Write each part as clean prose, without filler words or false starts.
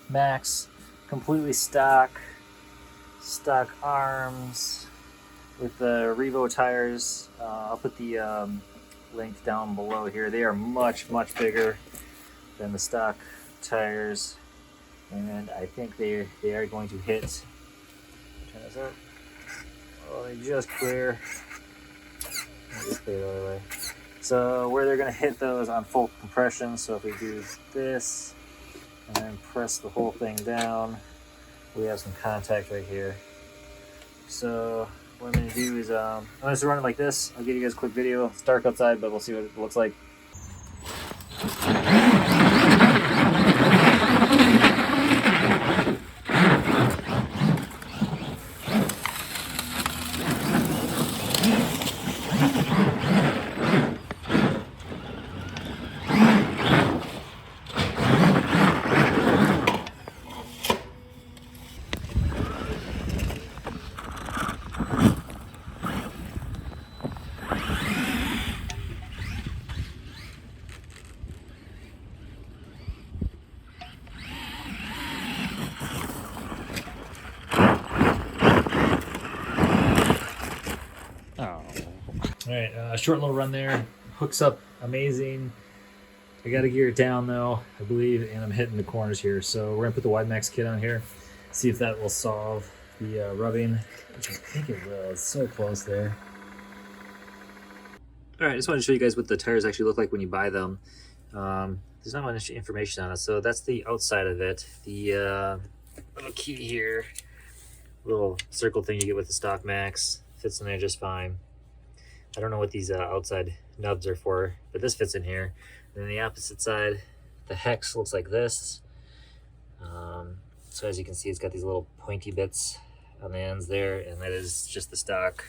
Maxx, completely stock arms with the Revo tires. I'll put the link down below here. They are much bigger than the stock tires, and I think they are going to hit. Turn this up. Oh, they just clear. Just clear the other way. So where they're going to hit those on full compression. So if we do this and then press the whole thing down, we have some contact right here. So what I'm going to do is I'm going to run it like this. I'll give you guys a quick video. It's dark outside, but we'll see what it looks like. All right, short little run there. Hooks up amazing. I got to gear it down though, I believe, and I'm hitting the corners here. So we're gonna put the Wide Max kit on here, see if that will solve the rubbing, which I think it will. It's so close there. All right, I just wanted to show you guys what the tires actually look like when you buy them. There's not much information on it. So that's the outside of it. The little key here, little circle thing you get with the stock Max, fits in there just fine. I don't know what these outside nubs are for, but this fits in here. And then the opposite side, the hex looks like this. So as you can see, it's got these little pointy bits on the ends there, and that is just the stock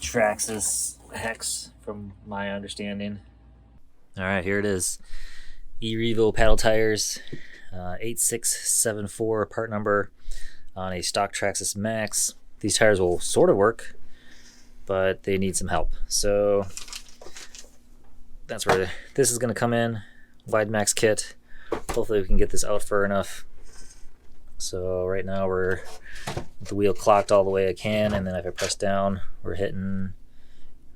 Traxxas hex from my understanding. All right, here it is. E-Revo paddle tires, 8674 part number on a stock Traxxas Maxx. These tires will sort of work, but they need some help. So that's where this is going to come in. Wide Max kit. Hopefully we can get this out far enough. So right now we're with the wheel clocked all the way I can, and then if I press down, we're hitting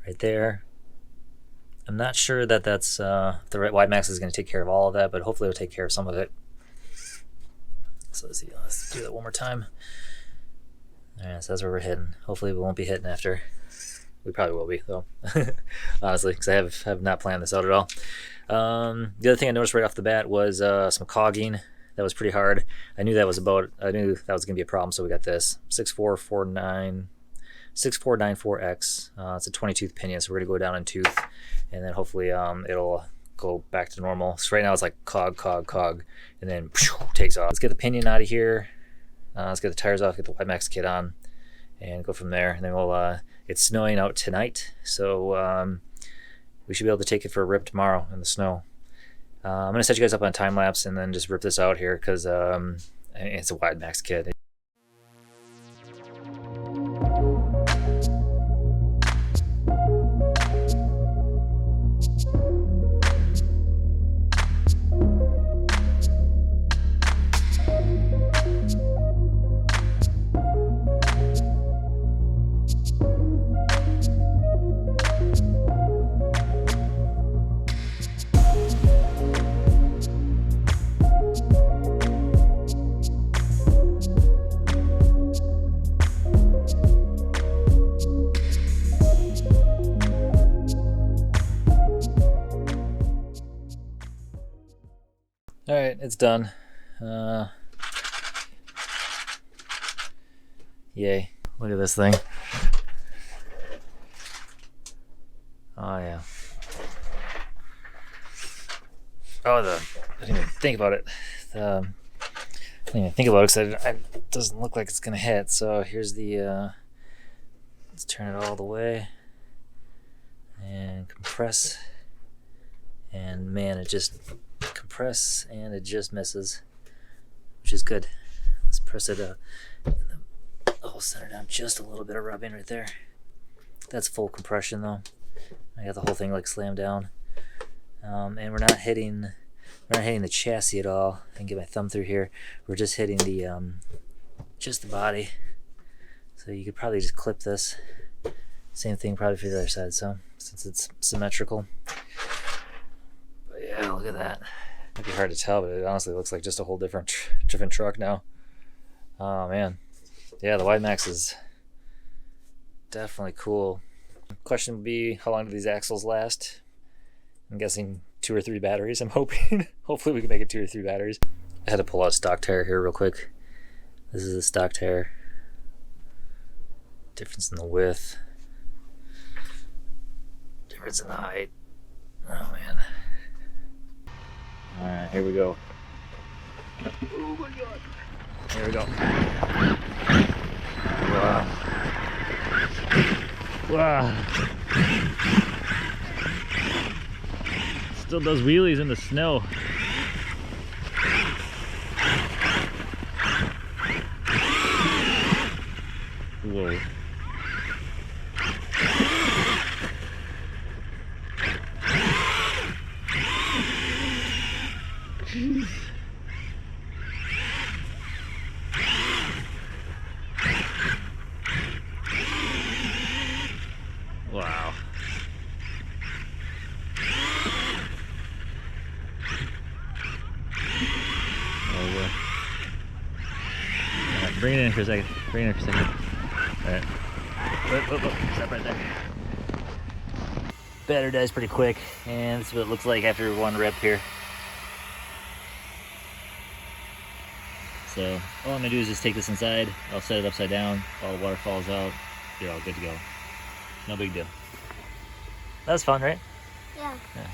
right there. I'm not sure that that's the right Wide Max is going to take care of all of that, but hopefully it'll take care of some of it. So let's see. Let's do that one more time. All right, so that's where we're hitting. Hopefully we won't be hitting after. We probably will be though, honestly, because I have not planned this out at all. The other thing I noticed right off the bat was some cogging. That was pretty hard. I knew that was going to be a problem, so we got this 6494X. It's a 20-tooth pinion, so we're going to go down in tooth, and then hopefully it'll go back to normal. So right now it's like cog, and then takes off. Let's get the pinion out of here. Let's get the tires off, get the Wide Max kit on, and go from there. And then we'll it's snowing out tonight, so we should be able to take it for a rip tomorrow in the snow. I'm gonna set you guys up on time lapse and then just rip this out here because it's a Wide Max kit. All right, it's done. Yay. Look at this thing. Oh, yeah. Oh, I didn't even think about it. I didn't even think about it because it doesn't look like it's going to hit. So here's the, let's turn it all the way and compress. And man, it just compress and it just misses, which is good. Let's press it and I'll center down just a little bit of rubbing right there. That's full compression though. I got the whole thing like slammed down, and we're not hitting We're not hitting the chassis at all. I can get my thumb through here. We're just hitting the just the body. So you could probably just clip this. Same thing probably for the other side, so since it's symmetrical. But yeah, look at that. Might be hard to tell, but it honestly looks like just a whole different truck now. Oh man. Yeah, the Wide Max is definitely cool. Question would be, how long do these axles last? I'm guessing 2 or 3 batteries, I'm hoping. Hopefully we can make it 2 or 3 batteries. I had to pull out a stock tire here real quick. This is a stock tire. Difference in the width. Difference in the height. Oh man. Alright, here we go. Oh my god. Here we go. Wow. Wow. Still does wheelies in the snow. Whoa. Jeez. Wow. Oh yeah. Alright, bring it in for a second. Bring it in for a second. Alright. Whoop. Stop right there. Battery dies pretty quick, and this is what it looks like after one rep here. So all I'm gonna do is just take this inside. I'll set it upside down. All the water falls out. You're all good to go. No big deal. That was fun, right? Yeah. Yeah.